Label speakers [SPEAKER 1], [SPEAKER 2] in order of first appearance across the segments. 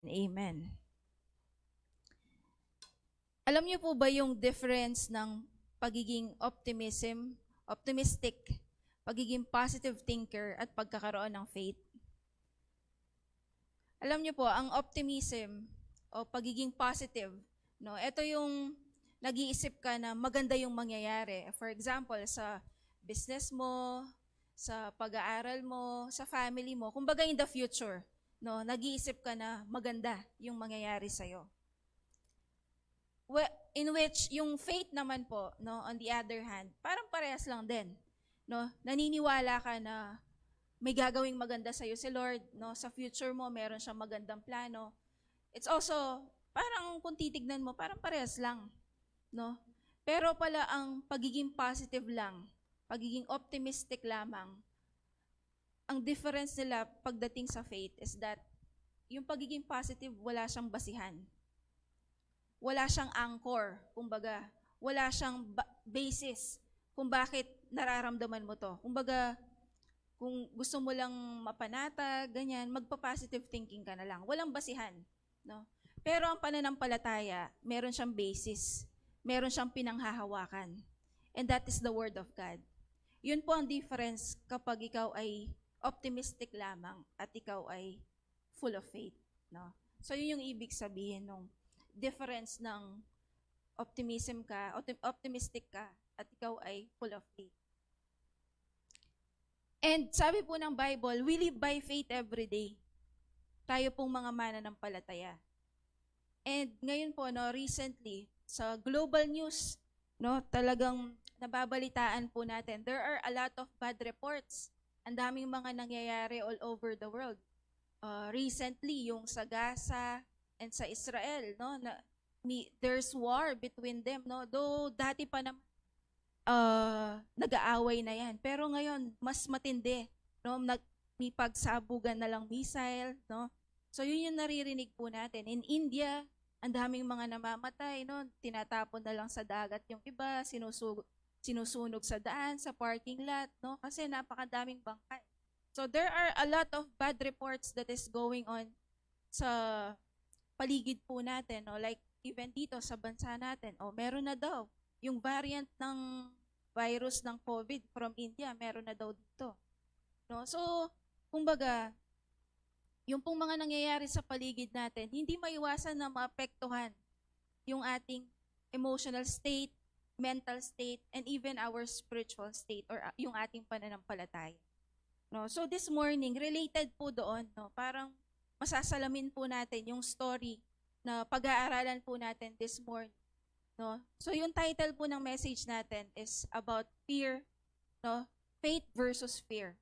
[SPEAKER 1] Amen. Alam niyo po ba yung difference ng pagiging optimistic, pagiging positive thinker, at pagkakaroon ng faith? Alam niyo po, ang optimism o pagiging positive, no, ito yung nag-iisip ka na maganda yung mangyayari. For example, sa business mo, sa pag-aaral mo, sa family mo, kumbaga in the future, no, nag-iisip ka na maganda yung mangyayari sa'yo. In which yung faith naman po, no, on the other hand, parang parehas lang din. No? Naniniwala ka na may gagawing maganda sa'yo si Lord, no? Sa future mo, meron siyang magandang plano. It's also, parang kung titignan mo, parang parehas lang. No? Pero pala ang pagiging positive lang, pagiging optimistic lamang, ang difference nila pagdating sa faith is that yung pagiging positive, wala siyang basihan. Wala siyang anchor, kumbaga. Wala siyang basis kung bakit nararamdaman mo to. Kumbaga, kung gusto mo lang mapanatag, ganyan, magpa-positive thinking ka na lang. Walang basihan. No? Pero ang pananampalataya, meron siyang basis. Meron siyang pinanghahawakan. And that is the Word of God. Yun po ang difference kapag ikaw ay optimistic lamang at ikaw ay full of faith. No? So yun yung ibig sabihin ng difference ng optimistic ka, at ikaw ay full of faith. And sabi po ng Bible, we live by faith every day. Tayo pong mga mananampalataya. And ngayon po, no, recently, sa global news, no, talagang nababalitaan po natin, there are a lot of bad reports. Ang daming mga nangyayari all over the world. Recently, yung sa Gaza and sa Israel, no, there's war between them, no. Though dati pa naman nag-aaway na yan, pero ngayon mas matindi, no. May pagsabugan na lang missile, no. So yun yung naririnig po natin. In India, ang daming mga namamatay, no. Tinatapon na lang sa dagat yung iba, sinusunog sa daan, sa parking lot, no, kasi napakadaming bangkay. So there are a lot of bad reports that is going on sa paligid po natin, no? Like even dito sa bansa natin, meron na daw yung variant ng virus ng COVID from India, meron na daw dito. No? So, kumbaga, yung pong mga nangyayari sa paligid natin, hindi maiwasan na maapektuhan yung ating emotional state, mental state, and even our spiritual state or yung ating pananampalataya. No? So this morning, related po doon, no? Parang masasalamin po natin yung story na pag-aaralan po natin this morning. No? So yung title po ng message natin is about fear, no? Faith versus fear.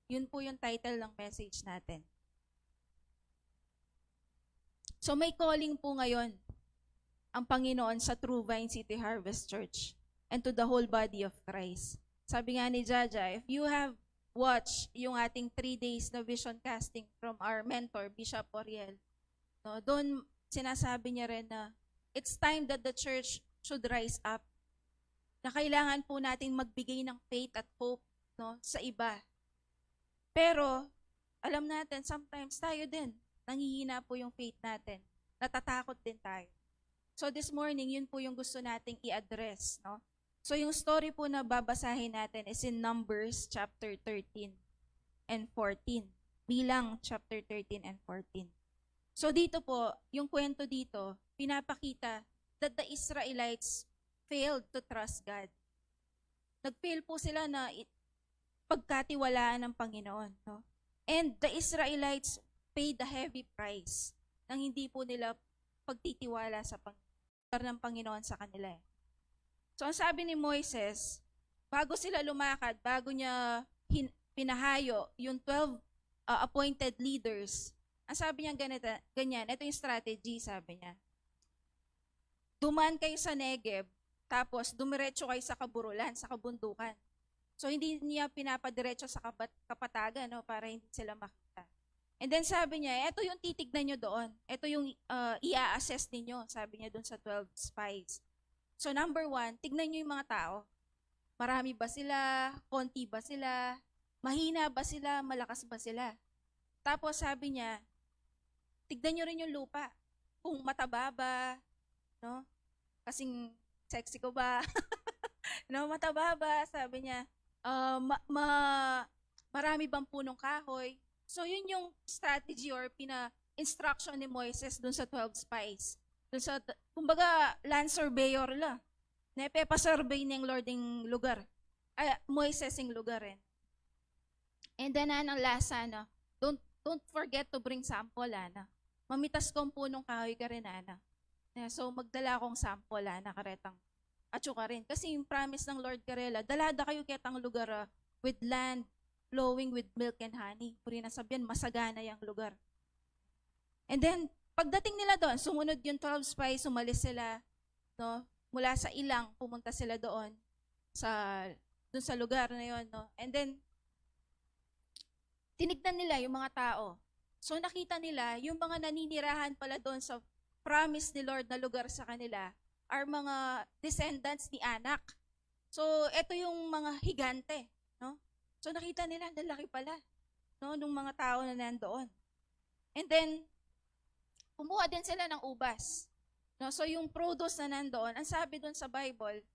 [SPEAKER 1] Yun po yung title ng message natin. So may calling po ngayon ang Panginoon sa True Vine City Harvest Church and to the whole body of Christ. Sabi nga ni Jaja, if you have watch yung ating 3 days na vision casting from our mentor, Bishop Oriel. No, doon sinasabi niya rin na it's time that the church should rise up. Na kailangan po nating magbigay ng faith at hope, no, sa iba. Pero alam natin, sometimes tayo din, nanghihina po yung faith natin. Natatakot din tayo. So this morning, yun po yung gusto nating i-address, no? So yung story po na babasahin natin is in Numbers chapter 13 and 14. Bilang chapter 13 and 14. So dito po, yung kwento dito, pinapakita that the Israelites failed to trust God. Nag-fail po sila na pagkatiwalaan ng Panginoon. No? And the Israelites paid a heavy price nang hindi po nila pagtitiwala sa ng Panginoon sa kanila. So ang sabi ni Moises, bago sila lumakad, bago niya pinahayo yung 12 appointed leaders, ang sabi niya ganyan, ito yung strategy, sabi niya. Dumaan kayo sa Negev, tapos dumiretso kayo sa kaburulan, sa kabundukan. So hindi niya pinapadiretso sa kapatagan, no, para hindi sila makita. And then sabi niya, ito yung titignan nyo doon. Ito yung i-assess ninyo, sabi niya doon sa 12 spies. So number 1, tignan nyo yung mga tao. Marami ba sila? Konti ba sila? Mahina ba sila? Malakas ba sila? Tapos sabi niya, tignan nyo rin yung lupa. Kung mataba ba, no? Kasing sexy ko ba? No, mataba ba? Sabi niya, marami bang punong kahoy? So yun yung strategy or instruction ni Moises dun sa 12 spies. Dun sa, kumbaga, land surveyor la. Nepe-pa-survey ng Lord yung lugar. Moises yung lugar rin. And then, ang last, don't forget to bring sample, Mamitas kong punong kahoy ka rin, So, magdala akong sample, karetang atsuka rin. Kasi yung promise ng Lord Karela, dalada kayo ketang lugar with land flowing with milk and honey. Puri na sabihan, masagana yung lugar. And then, pagdating nila doon, sumunod yung 12 spies, umalis sila, no? Mula sa ilang, pumunta sila doon sa lugar na yon, no? And then, tinignan nila yung mga tao. So nakita nila, yung mga naninirahan pala doon sa promise ni Lord na lugar sa kanila are mga descendants ni Anak. So ito yung mga higante, no? So nakita nila, lalaki pala, no, nung mga tao na nandoon. And then, kumuha din sila ng ubas. No? So yung produce na nandoon, ang sabi doon sa Bible,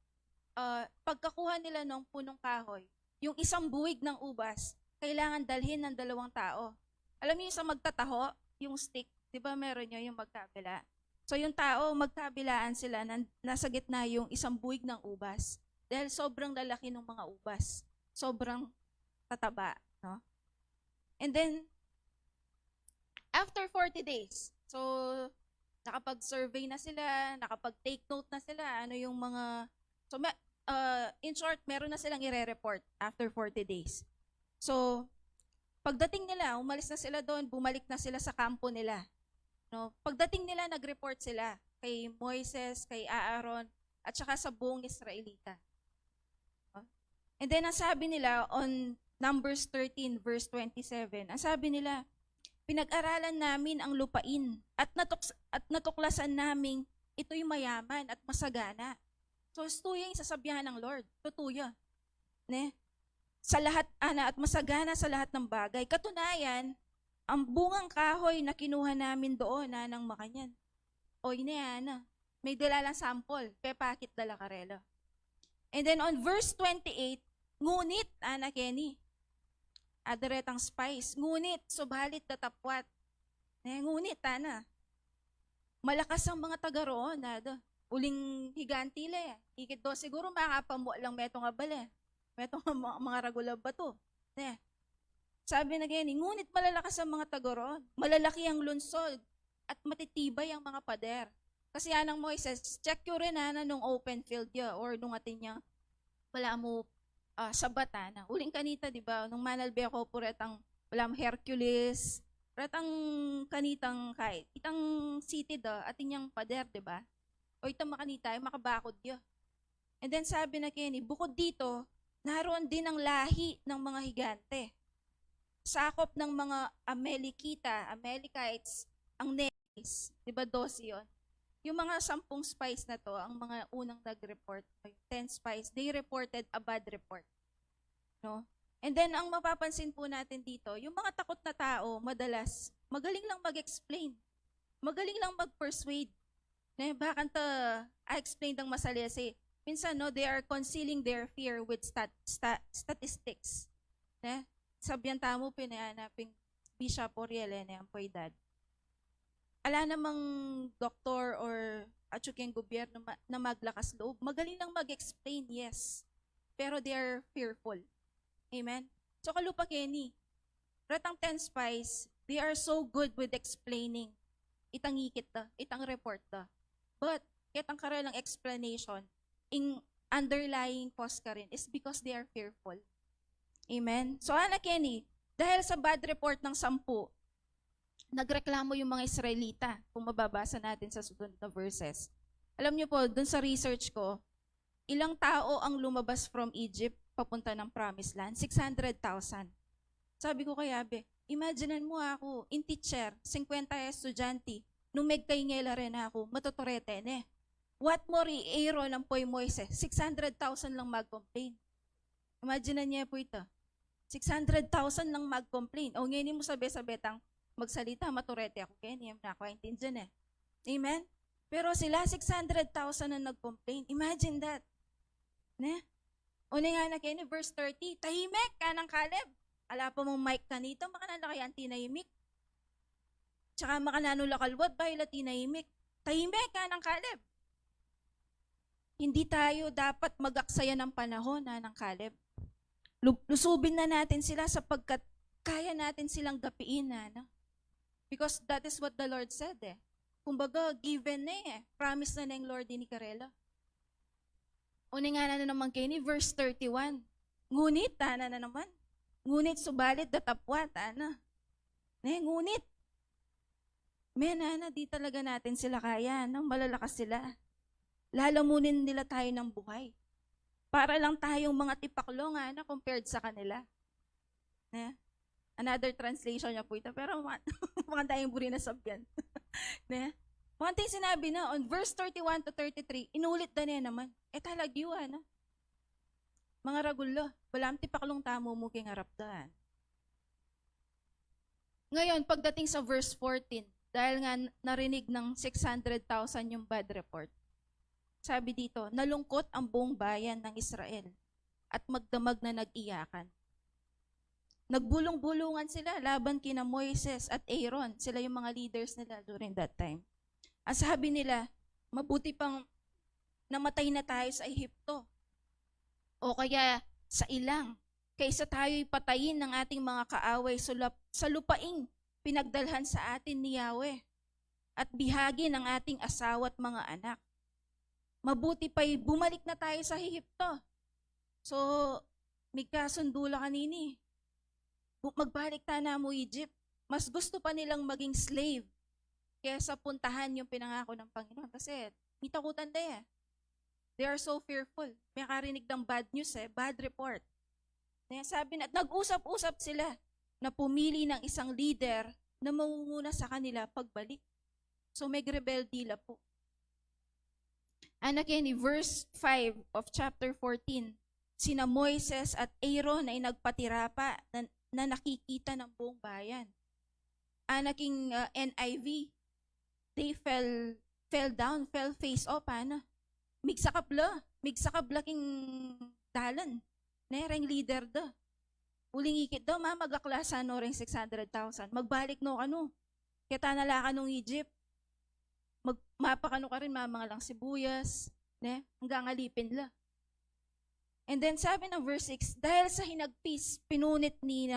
[SPEAKER 1] pagkakuha nila ng punong kahoy, yung isang buwig ng ubas, kailangan dalhin ng 2 tao. Alam niyo yung sa magtataho, yung stick, di ba meron nyo yung magkabila? So yung tao, magkabilaan sila, nasa gitna yung isang buwig ng ubas. Dahil sobrang lalaki ng mga ubas. Sobrang tataba. No? And then, after 40 days, so nakapag-survey na sila, nakapag-take note na sila, ano yung mga, so in short, meron na silang i-report after 40 days. So, pagdating nila, umalis na sila doon, bumalik na sila sa kampo nila. No? Pagdating nila, nag-report sila kay Moises, kay Aaron, at saka sa buong Israelita. No? And then, ang sabi nila on Numbers 13 verse 27, ang sabi nila, pinag-aralan namin ang lupain at natuklasan namin ito'y mayaman at masagana. So, tuya yung sasabihan ng Lord. Tutuya. Ne? Sa lahat, at masagana sa lahat ng bagay. Katunayan, ang bungang kahoy na kinuha namin doon, ng Makanyan. O yun may dalalang sample, pepakit dala karela. And then on verse 28, ngunit, Kenny, adaretang spice, ngunit, subalit tatapwat. Ngunit, malakas ang mga taga roon, uling higantile, ikit do, siguro makapamu lang metong abale. Metong mga ragulab ba to? Sabi na ganyan, ngunit malalakas ang mga taga-roon, malalaki ang lunsod, at matitibay ang mga pader. Kasi anang Moises, check yun rin nung open field ya, or nung atin niya, wala mo sabat uling kanita, di ba? Nung manalbe ako po retang, wala mo Hercules, retang kanitang kahit, itang city atin niyang pader, di ba? O itang makanita, ay makabakod ya. And then sabi na Kenny, bukod dito, naroon din ang lahi ng mga higante. Sakop ng mga Amalekites, ang Nephites, di ba 12 yun? Yung mga 10 spies na to, ang mga unang nag-report, 10 spies, they reported a bad report. No? And then, ang mapapansin po natin dito, yung mga takot na tao, madalas, magaling lang mag-explain. Magaling lang mag-persuade. Bakit I-explain ng masalese? Minsan, they are concealing their fear with statistics. Sabihan tamo, pinahanaping Bishop Oriel, ang poydad. Ala namang doktor or atsuk yung gobyerno na maglakas loob. Magaling lang mag-explain, yes. Pero they are fearful. Amen? So, kalupa Kenny, ratang 10 spies, they are so good with explaining. Itang ikit itang report But, kitang karalang explanation, in underlying cause ka rin is because they are fearful. Amen? So, Kenny, dahil sa bad report ng 10, nagreklamo yung mga Israelita, kung mababasa natin sa susunod na verses. Alam niyo po, dun sa research ko, ilang tao ang lumabas from Egypt papunta ng Promised Land? 600,000. Sabi ko kay Abe, imaginean mo ako, in teacher, 50 estudyante, nung megkaingela rin ako, matuturete What more i-aero ng Poy Moises? 600,000 lang mag-complain. Imagine niya po ito. 600,000 lang mag-complain. O ngayon mo sabi-sabetang, magsalita, maturete ako, Kenny, na ako dyan eh. Amen? Pero sila, 600,000 na nag-complain. Imagine that. Ne? Una nga na, Kenny, verse 30, tahimik ka ng Caleb. Ala pa mong mic ka nito, makanala kaya ang tinahimik. Tsaka makananula kalwat, bahila tinahimik. Tahimik ka ng Caleb. Hindi tayo dapat mag-aksaya ng panahon ng Caleb. Lusubin na natin sila sapagkat kaya natin silang gapiin no? Because that is what the Lord said Kumbaga, given na Promise na ng Lord ni Carela. Una nga na naman kayo ni verse 31. Ngunit, na naman. Ngunit, subalit, datapwat, ngunit. Di talaga natin sila kaya, malalakas sila. Lalamunin nila tayo ng buhay. Para lang tayong mga tipaklong compared sa kanila. Another translation niya po ito, pero mukhang tayong buri na sabyan. One thing sinabi na, on verse 31 to 33, inulit na niya naman. Talagyo, mga ragulo, walang tipaklong tamo mo king harapdaan. Ngayon, pagdating sa verse 14, dahil nga narinig ng 600,000 yung bad report, sabi dito, nalungkot ang buong bayan ng Israel at magdamag na nag-iyakan. Nagbulong-bulungan sila laban kina Moises at Aaron. Sila yung mga leaders nila during that time. Ang sabi nila, mabuti pang namatay na tayo sa Ehipto o kaya sa ilang kaysa tayo'y patayin ng ating mga kaaway sa lupaing pinagdalhan sa atin ni Yahweh at bihagi ng ating asawa at mga anak. Mabuti pa'y bumalik na tayo sa Ehipto. So, may kasundula kanini. Magbalik ta na mo Egypt. Mas gusto pa nilang maging slave kaysa puntahan yung pinangako ng Panginoon. Kasi, may takutan na They are so fearful. May karinig ng bad news bad report. Sabi na, nag-usap-usap sila na pumili ng isang leader na mangunguna sa kanila pagbalik. So, may rebeldila po. Again, verse 5 of chapter 14, sina Moises at Aaron ay nagpatira pa na nakikita ng buong bayan. Anaking NIV, they fell down, fell face up, Migsakabla king dalan. Nereng leader da. Uling ikit daw, magaklasa no ring 600,000. Magbalik no kano. Kita nala ka nung Egypt. Mapakano ka rin, mga lang sibuyas, hanggang alipin la. And then sabi ng verse 6, dahil sa hinagpis, pinunit ni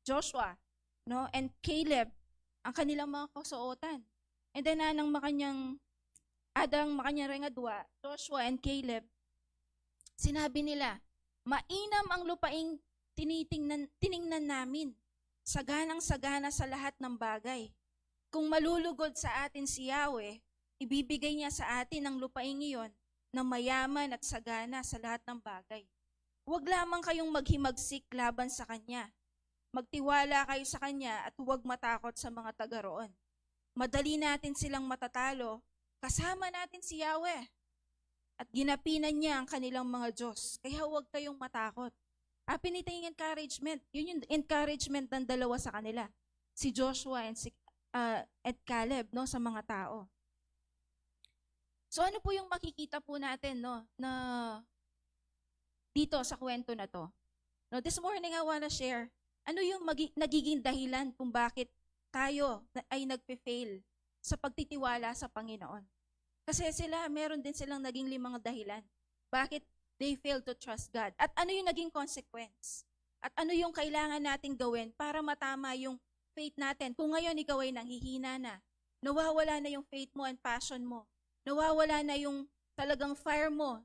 [SPEAKER 1] Joshua, and Caleb, ang kanilang mga kasuotan. And then adang makanyang rengadwa, Joshua and Caleb, sinabi nila, mainam ang lupaing tiningnan namin, saganang-sagana sa lahat ng bagay. Kung malulugod sa atin si Yahweh, ibibigay niya sa atin ang lupaing iyon na mayaman at sagana sa lahat ng bagay. Huwag lamang kayong maghimagsik laban sa Kanya. Magtiwala kayo sa Kanya at huwag matakot sa mga taga roon. Madali natin silang matatalo, kasama natin si Yahweh. At ginapinan niya ang kanilang mga Diyos, kaya huwag kayong matakot. Pinita yung encouragement. Yun yung encouragement ng dalawa sa kanila. Si Joshua and Caleb, sa mga tao. So ano po yung makikita po natin, na dito sa kwento na to? This morning I wanna share, ano yung nagiging dahilan kung bakit tayo ay nagpe-fail sa pagtitiwala sa Panginoon. Kasi meron din silang naging 5 dahilan. Bakit they fail to trust God? At ano yung naging consequence? At ano yung kailangan nating gawin para matama yung faith natin? Kung ngayon ikaw ay nanghihina na, nawawala na yung faith mo and passion mo, nawawala na yung talagang fire mo,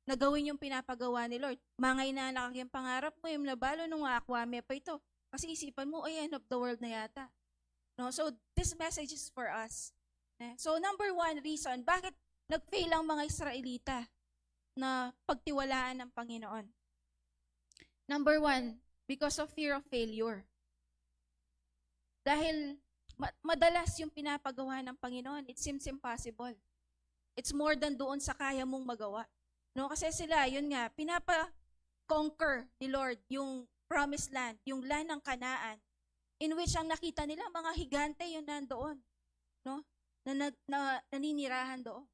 [SPEAKER 1] na gawin yung pinapagawa ni Lord. Mangay na yung pangarap mo, yung nabalo nung akwame pa ito. Kasi isipan mo, end of the world na yata. So this message is for us. So number 1 reason, bakit nag-fail ang mga Israelita na pagtiwalaan ng Panginoon? Number 1, because of fear of failure. Dahil madalas yung pinapagawa ng Panginoon, it seems impossible. It's more than doon sa kaya mong magawa. Kasi sila, yun nga, pinapa-conquer ni Lord yung promised land, yung land ng Kanaan. in which ang nakita nila, mga higante yun nandoon, no? Na naninirahan doon.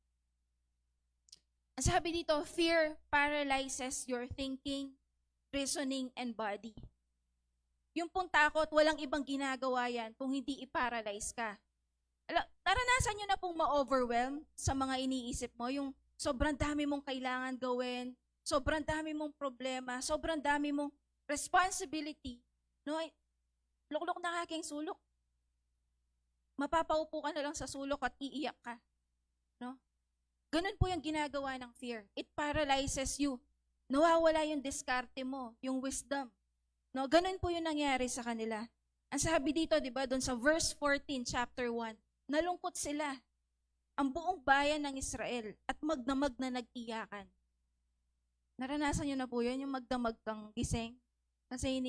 [SPEAKER 1] Ang sabi dito, fear paralyzes your thinking, reasoning, and body. Yung pong takot, walang ibang ginagawa yan kung hindi i-paralyze ka. Naranasan nyo na pong ma-overwhelm sa mga iniisip mo, yung sobrang dami mong kailangan gawin, sobrang dami mong problema, sobrang dami mong responsibility. No? Luklok na aking sulok. Mapapaupo ka na lang sa sulok at iiyak ka. No? Ganun po yung ginagawa ng fear. It paralyzes you. Nawawala yung diskarte mo, yung wisdom. No? Ganun po yung nangyari sa kanila. Ang sabi dito, di ba, doon sa verse 14, chapter 1, nalungkot sila. Ang buong bayan ng Israel at magdamag na nag-iyakan. Naranasan nyo na po yun, yung magdamag kang gising. Kasi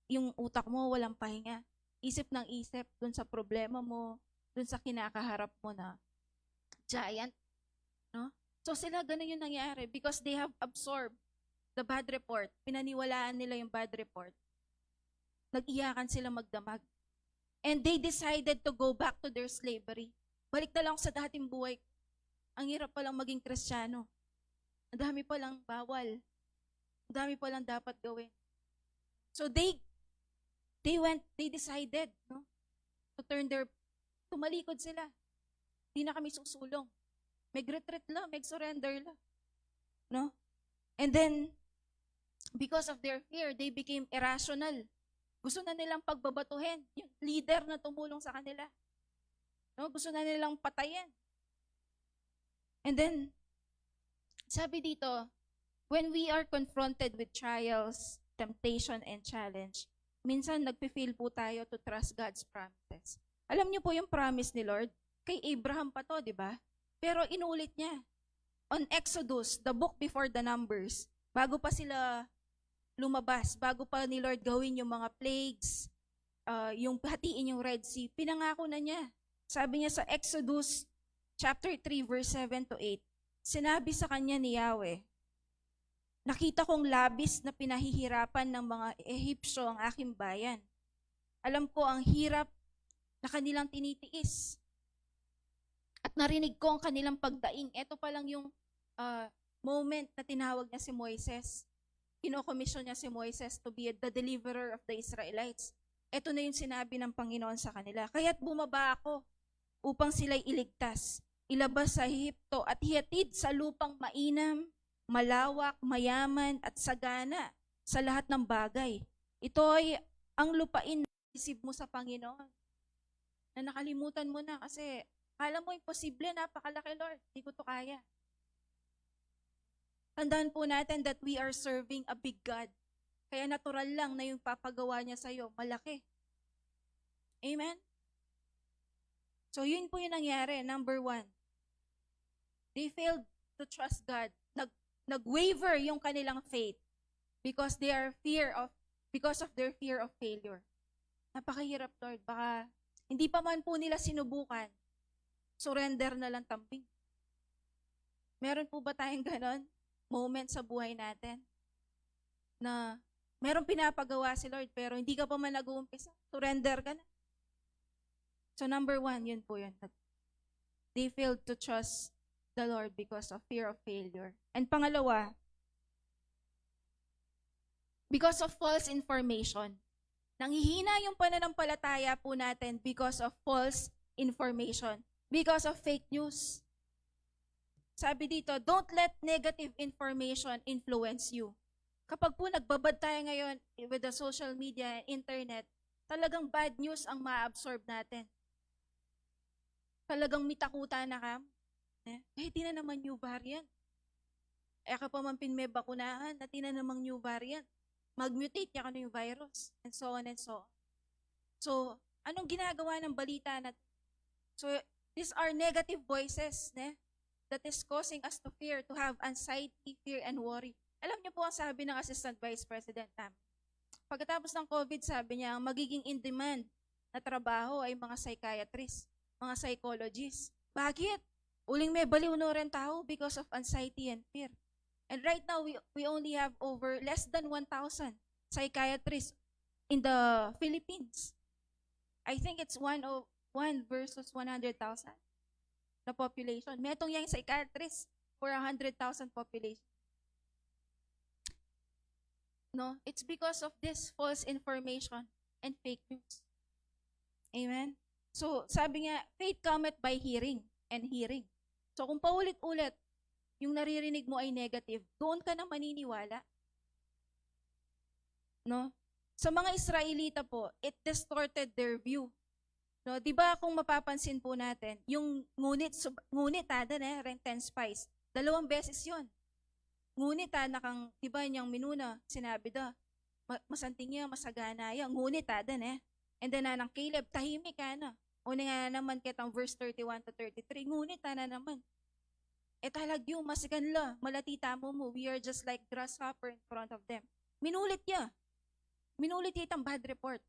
[SPEAKER 1] yung utak mo walang pahinga. Isip ng isip dun sa problema mo, dun sa kinakaharap mo na giant. No? So sila ganun yung nangyari because they have absorbed the bad report. Pinaniwalaan nila yung bad report. Nag-iyakan sila magdamag. And they decided to go back to their slavery. Balik na lang sa dating buhay. Ang hirap palang maging Kristiyano. Ang dami palang bawal. Ang dami palang dapat gawin. So they decided, no, tumalikod sila. Hindi na kami susulong. Mag-retreat lang, mag-surrender lang. No? And then, because of their fear, they became irrational. Gusto na nilang pagbabatuhin yung leader na tumulong sa kanila. No? Gusto na nilang patayin. And then, sabi dito, when we are confronted with trials, temptation, and challenge, minsan nagpe-feel po tayo to trust God's promises. Alam niyo po yung promise ni Lord? Kay Abraham pa to, di ba? Pero inulit niya. On Exodus, the book before the Numbers, bago pa sila lumabas, bago pa ni Lord gawin yung mga plagues, yung hatiin yung Red Sea, pinangako na niya. Sabi niya sa Exodus chapter 3 verse 7 to 8, sinabi sa kanya ni Yahweh, nakita kong labis na pinahihirapan ng mga Ehipsyo ang aking bayan. Alam ko ang hirap na kanilang tinitiis. At narinig ko ang kanilang pagdaing. Ito pa lang yung moment na tinawag niya si Moises. Kinokomisyon niya si Moises to be the deliverer of the Israelites. Ito na yung sinabi ng Panginoon sa kanila. Kaya't bumaba ako upang sila'y iligtas, ilabas sa Ehipto at hihatid sa lupang mainam, malawak, mayaman at sagana sa lahat ng bagay. Ito ay ang lupain na isip mo sa Panginoon. Na nakalimutan mo na kasi akala mo imposible, napakalaki Lord, hindi ko to kaya. Tandaan po natin that we are serving a big God. Kaya natural lang na yung papagawa niya sa'yo, malaki. Amen? So yun po yung nangyari, number 1. They failed to trust God. Nag-waver yung kanilang faith because of their fear of failure. Napakahirap, Lord. Baka hindi pa man po nila sinubukan, surrender na lang tamping. Meron po ba tayong ganon moment sa buhay natin na meron pinapagawa si Lord pero hindi ka pa man nag-uumpisa, surrender ka na. So number 1, yun po yun. They failed to trust the Lord because of fear of failure. And pangalawa, because of false information. Nanghihina yung pananampalataya po natin because of false information, because of fake news. Sabi dito, don't let negative information influence you. Kapag po nagbabad tayo ngayon with the social media and internet, talagang bad news ang ma-absorb natin. Talagang mitakutan na ka. Di na naman new variant. Ka pa man may bakunahan, di na namang new variant. Mag-mutate niya yung virus. And so on and so on. So, anong ginagawa ng balita natin? So, these are negative voices that is causing us to fear, to have anxiety, fear, and worry. Alam niyo po ang sabi ng Assistant Vice President namin. Pagkatapos ng COVID, sabi niya, ang magiging in-demand na trabaho ay mga psychiatrists, mga psychologists. Bakit? Uling may baliw no rin tao because of anxiety and fear. And right now, we only have less than 1,000 psychiatrists in the Philippines. I think it's 101 versus 100,000 na population. Metong yang psychiatrist for 100,000 population. No, it's because of this false information and fake news. Amen? So, sabi nga, faith cometh by hearing and hearing. So, kung paulit-ulit, yung naririnig mo ay negative, doon ka na maniniwala. No? Sa mga Israelita po, it distorted their view. No, 'di ba kung mapapansin po natin, yung ngunit rent 10 spice. 2 beses 'yon. Ngunit nakang 'di ba niyang minuna, sinabi daw, masanting niya, masagana ya, ngunit And then nang Caleb, tahimik ka na. Una nga naman kitang verse 31 to 33, ngunit na naman. Talagyo, masiganla, malatita mo, we are just like grasshopper in front of them. Minulit niya. Minulit itang bad report.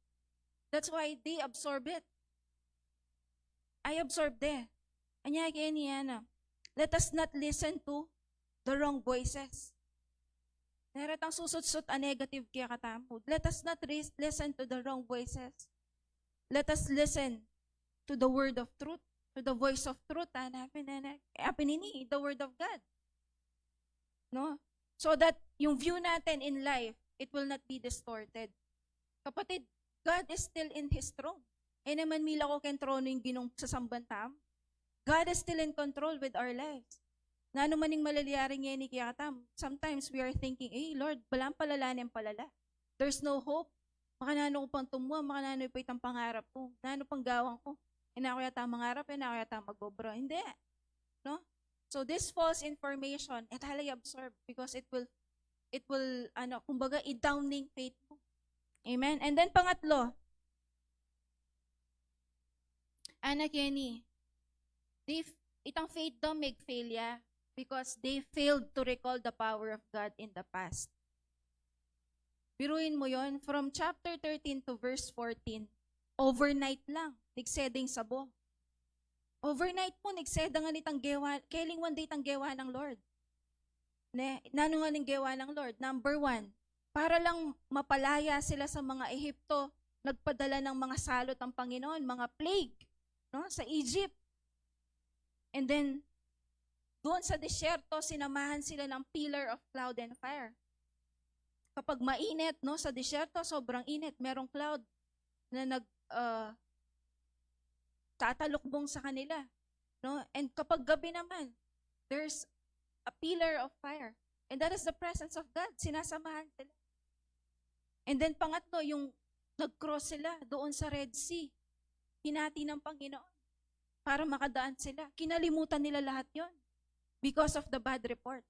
[SPEAKER 1] That's why they absorb it. I absorbed it. Anya kaya niya na, let us not listen to the wrong voices. Naratang susut-sut a negative kaya katamod. Let us not listen to the wrong voices. Let us listen to the word of truth, to the voice of truth. Apinini, the word of God. No? So that yung view natin in life, it will not be distorted. Kapatid, God is still in His throne. Naman mila ko ken trono yung ginong sa sambantam. God is still in control with our lives. Na ano maning malaliyaring ngayon ni Kiyatam, sometimes we are thinking, Lord, balang palala niyang palala. There's no hope. Makanano ko pang tumuha, makanano pa itang pangarap ko. Nano pang gawang ko. Ako yata mangarap, ako yata magobra. Hindi. No? So this false information, highly absorb because it will, kumbaga, i-downing faith mo. Amen? And then pangatlo, Anak Yenny, itang faith daw mag-fail ya because they failed to recall the power of God in the past. Biruin mo yon from chapter 13 to verse 14, overnight lang, nagseding sabo. Overnight po, nagseda nga nitang gewa, kailing one day tang gewa ng Lord. Nano nga ning gewa ng Lord? Number 1, para lang mapalaya sila sa mga Ehipto, nagpadala ng mga salot ang Panginoon, mga plague. No, sa Egypt. And then, doon sa desyerto, sinamahan sila ng pillar of cloud and fire. Kapag mainit, no, sa desyerto, sobrang init, merong cloud na tatalukbong sa kanila. No? And kapag gabi naman, there's a pillar of fire. And that is the presence of God. Sinasamahan sila. And then pangatlo, yung nag-cross sila doon sa Red Sea. Hinati ng Panginoon para makadaan sila. Kinalimutan nila lahat yon because of the bad report.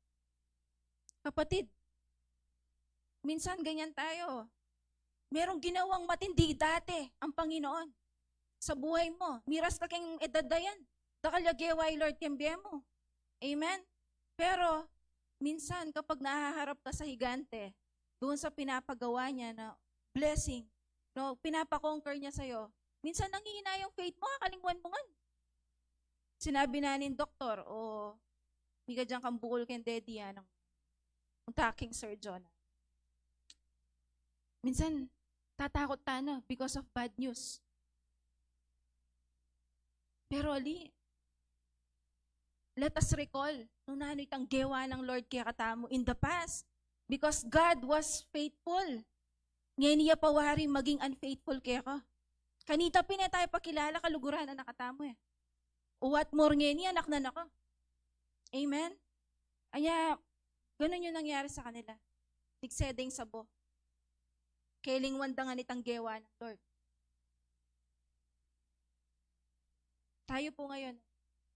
[SPEAKER 1] Kapatid, minsan ganyan tayo. Merong ginawang matindi dati ang Panginoon sa buhay mo. Miras ka kang edadayan. Dakalyageway Lord kembye mo. Amen? Pero, minsan kapag nahaharap ka sa higante, doon sa pinapagawa niya na blessing, no, pinapakonquer niya sa'yo, minsan nanghihina yung faith mo, kalingwan mo nga. Sinabi na ni doktor, miga dyan kang bukol ken daddy ng taking surgeon. Minsan, tatakot na because of bad news. Pero let us recall, nung nano'y tang gewa ng Lord kaya katamo in the past, because God was faithful. Ngayon niya pawari maging unfaithful kaya ka. Kanita tayo pakilala kaluguran na nakatamo O what more ngayon anak na nako. Amen? Aya, ganun yung nangyari sa kanila. Tigsedeng sabo. Kailing wanda nga nitang gewa ng Lord. Tayo po ngayon,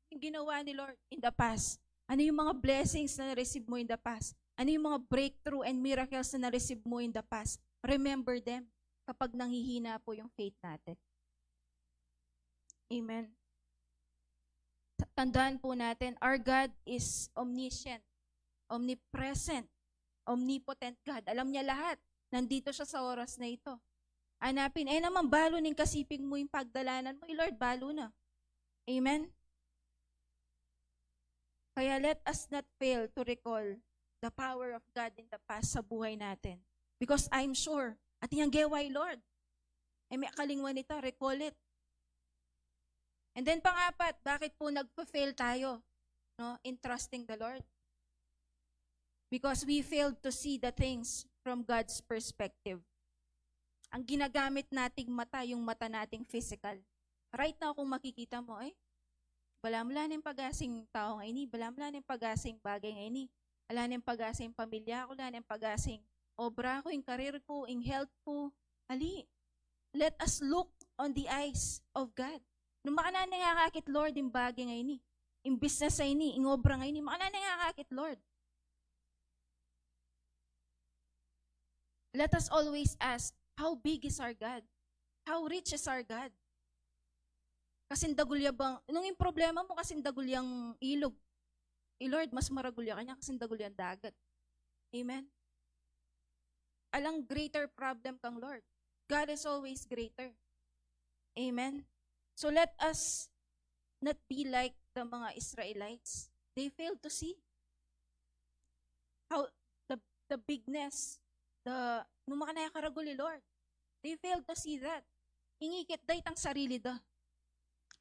[SPEAKER 1] yung ginawa ni Lord in the past, ano yung mga blessings na na-receive mo in the past? Ano yung mga breakthrough and miracles na na-receive mo in the past? Remember them kapag nanghihina po yung faith natin. Amen. Tandaan po natin, our God is omniscient, omnipresent, omnipotent God. Alam niya lahat. Nandito siya sa oras na ito. Hanapin, naman balo ning kasiping mo yung pagdalanan mo. Lord, balo na. Amen? Kaya let us not fail to recall the power of God in the past sa buhay natin. Because I'm sure, at yung geway, Lord. May kalingwan ito, recall it. And then pang-apat, bakit po nagpa-fail tayo, no, in trusting the Lord? Because we failed to see the things from God's perspective. Ang ginagamit nating mata, yung mata nating physical. Right now, kung makikita mo, wala na yung pag-asing tao ngayon ni, wala na yung pag-asing bagay ngayon ni, wala na yung pag-asing pamilya ko, wala na yung pag-asing obra ko, yung career ko, yung health ko. Ali, let us look on the eyes of God. Nung makana nangakakit, Lord, yung bagay ngayon ni, yung business ngayon ni, yung obra ngayon ni, makana nangakakit, Lord. Let us always ask, how big is our God? How rich is our God? Kasindagulya bang, nung yung problema mo, kasindagulyang ilog. Lord, mas maragulya kanya kasindagulyang dagat. Amen? Alang greater problem kang Lord. God is always greater. Amen? So let us not be like the mga Israelites. They failed to see how the bigness, nung makanaya karaguli, Lord. They failed to see that. Ingikit day tang sarili da.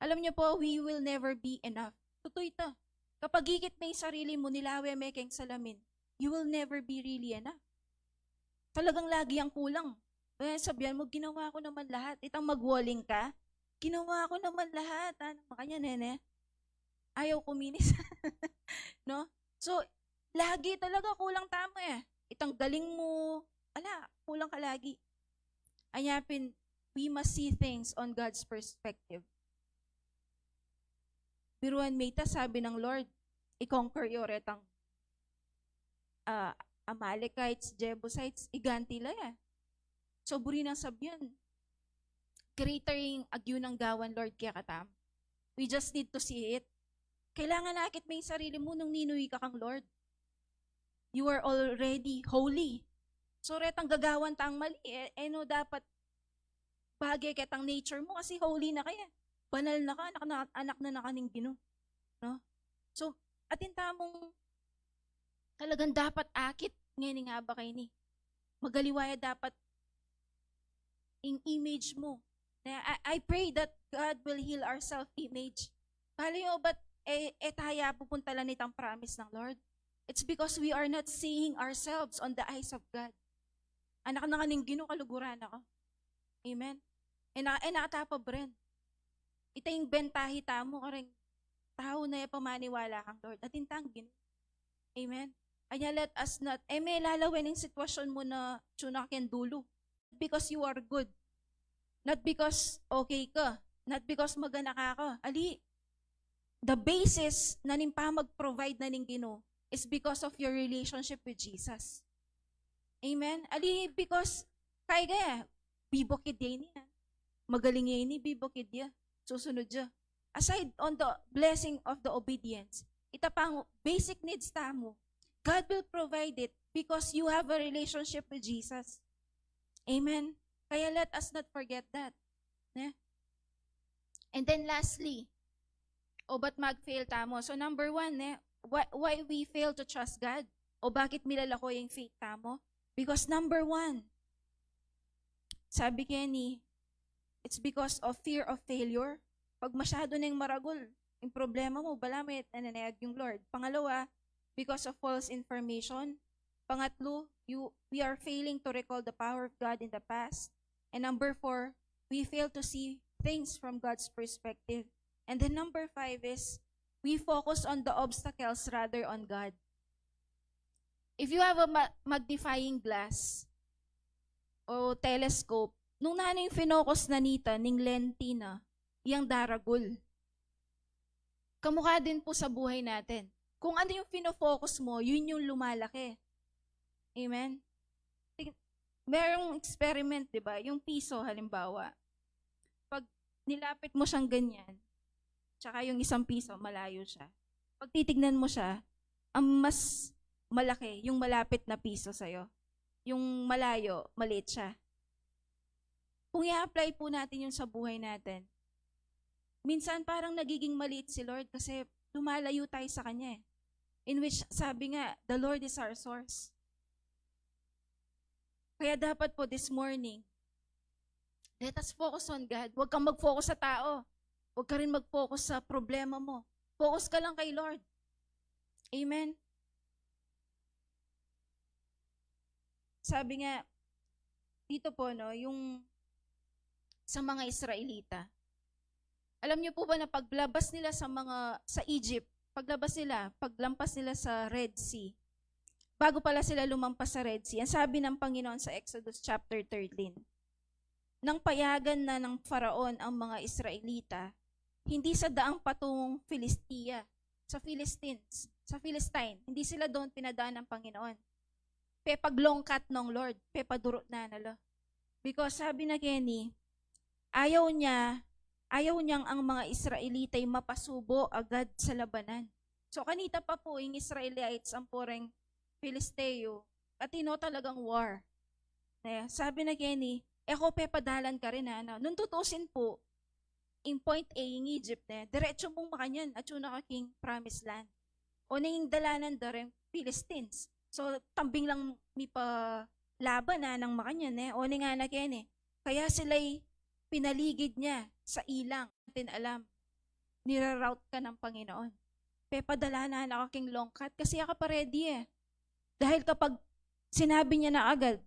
[SPEAKER 1] Alam niyo po, we will never be enough. Totoo ito. Kapag higit may sarili mo, nilawe may keng salamin, you will never be really enough. Talagang lagi ang kulang. Kaya sabihan mo, ginawa ko naman lahat. Itang magwalling ka, ginawa ko naman lahat. Makanya, nene, ayaw kuminis. No? So, lagi talaga kulang tama eh. Itang galing mo, kulang ka lagi. Anyapin, we must see things on God's perspective. Biruan Meta, sabi ng Lord, i-conquer yoretang Amalekites, Jebusites, iganti la ya. So, buri ng sabyan. Greater yung agyo ng gawan, Lord, kaya katam. We just need to see it. Kailangan nakit may sarili mo nung ninuwi ka kang Lord. You are already holy. So, retang gagawan tang mali. No, dapat bagay ketang nature mo kasi holy na kaya. Banal na ka, anak na nakaning Ginoo. No? So, atin tamong talagang dapat akit ngayon nga ba kayo ni? Magaliwaya dapat in image mo. I pray that God will heal our self-image. Kala nyo ba't taya pupunta lang itang promise ng Lord? It's because we are not seeing ourselves on the eyes of God. Anak na kaning Ginoo, kaluguran ako. Amen? Nakatapa rin. Ito yung bentahi tamo karing tao na pamaniwala kang Lord. At intangin. Amen? Kaya let us not, may lalawin yung sitwasyon mo na tsunakin dulo. Because you are good. Not because okay ka. Not because magana ka. The basis na nimpa mag-provide na ning Ginoo is because of your relationship with Jesus. Amen? Because kaya bibokid yan niya. Magaling yan ni bibokid yan. Susunod siya. Aside on the blessing of the obedience, ita pang basic needs tamo, God will provide it because you have a relationship with Jesus. Amen? Kaya let us not forget that. Yeah? And then lastly, ba't mag-fail tamo? So number 1, why we fail to trust God? O bakit milalako yung faith tamo? Because number 1, sabi kaya ni, it's because of fear of failure. Pag masyado na yung maragol, yung problema mo, bala may nananayag yung Lord. Pangalawa, because of false information. Pangatlo, we are failing to recall the power of God in the past. And number 4, we fail to see things from God's perspective. And then number 5 is, we focus on the obstacles rather on God. If you have a magnifying glass o telescope, nung naning finocus na nita, ning lentina, iyang daragol. Kamukha din po sa buhay natin. Kung ano yung finofocus mo, yun yung lumalaki. Amen? Merong experiment, di ba? Yung piso, halimbawa. Pag nilapit mo siyang ganyan, tsaka yung isang piso, malayo siya. Pag titignan mo siya, ang mas malaki, yung malapit na piso sa'yo. Yung malayo, maliit siya. Kung i-apply po natin yung sa buhay natin, minsan parang nagiging maliit si Lord kasi lumalayo tayo sa Kanya eh. In which sabi nga, the Lord is our source. Kaya dapat po this morning, Let us focus on God. Huwag kang mag-focus sa tao. Huwag ka rin mag-focus sa problema mo. Focus ka lang kay Lord. Amen? Sabi nga, dito po, no, yung sa mga Israelita. Alam niyo po ba na paglabas nila sa Egypt, paglampas nila sa Red Sea, bago pala sila lumampas sa Red Sea, ang sabi ng Panginoon sa Exodus chapter 13, nang payagan na ng Faraon ang mga Israelita, hindi sa daang patungong Filistia, sa Philistine, hindi sila doon pinadaan ng Panginoon. Paglongkat ng Lord, padurot na nalo. Because sabi na Kenny, ayaw niyang ang mga Israelita ay mapasubo agad sa labanan. So kanita pa po yung Israelites ang poreng Filisteo, at talagang war. Sabi na Kenny, ako padalan ka rin ha. Nung tutusin po, in point A, yung Egypt, diretso mong makanyan at yun king promised land. O nang dalanan da rin Philistines. So, tambing lang mi pa laban na ng makanyan. O nga na Kenny. Kaya sila'y pinaligid niya sa ilang. Natin alam, niraroute ka ng Panginoon. Padala na ako king long cut kasi ka pa ready Dahil kapag sinabi niya na agad,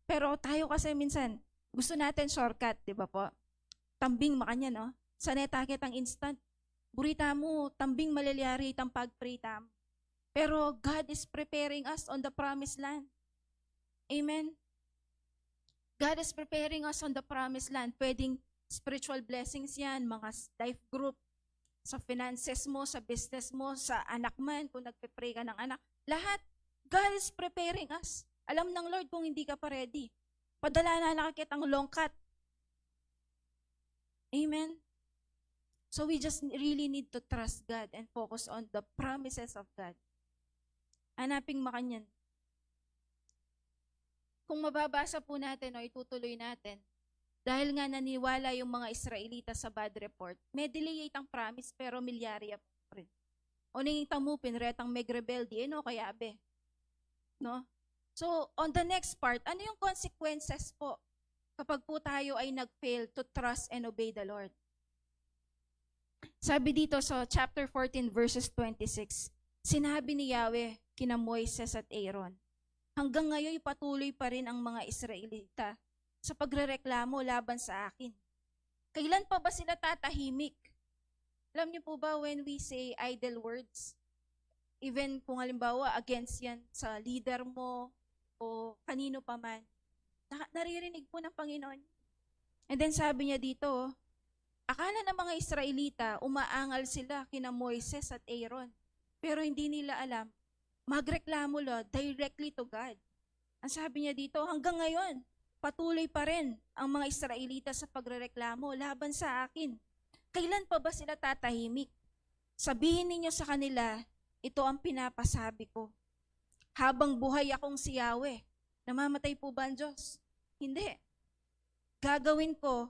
[SPEAKER 1] pero tayo kasi minsan, gusto natin shortcut, di ba po? Tambing makanya, no? Sanay takit ang instant. Burita mo, tambing malalyari itang pagprita mo. Pero God is preparing us on the promised land. Amen? God is preparing us on the promised land. Pwedeng spiritual blessings yan, mga life group, sa finances mo, sa business mo, sa anak man, kung nagpe-pray ka ng anak. Lahat, God is preparing us. Alam ng Lord kung hindi ka pa ready. Padala na nakakita ang long cut. Amen? So we just really need to trust God and focus on the promises of God. Hanaping makanyan. Kung mababasa po natin o itutuloy natin, dahil nga naniwala yung mga Israelita sa bad report, may delay itang promise pero milyarya pa rin. O nanging tamupin, retang megrebeldi, kaya abe. No? So, on the next part, ano yung consequences po kapag po tayo ay nag-fail to trust and obey the Lord? Sabi dito sa chapter 14 verses 26, sinabi ni Yahweh kina Moises at Aaron, hanggang ngayon patuloy pa rin ang mga Israelita sa pagrereklamo laban sa akin. Kailan pa ba sila tatahimik? Alam niyo po ba when we say idle words, even kung halimbawa against yan sa leader mo o kanino pa man, naririnig po ng Panginoon. And then sabi niya dito, akala ng mga Israelita, umaangal sila kina Moises at Aaron. Pero hindi nila alam, magreklamo directly to God. Ang sabi niya dito, hanggang ngayon, patuloy pa rin ang mga Israelita sa pagrereklamo laban sa akin. Kailan pa ba sila tatahimik? Sabihin ninyo sa kanila, ito ang pinapasabi ko. Habang buhay akong si Yahweh, namamatay po ba ang Diyos? Hindi. Gagawin ko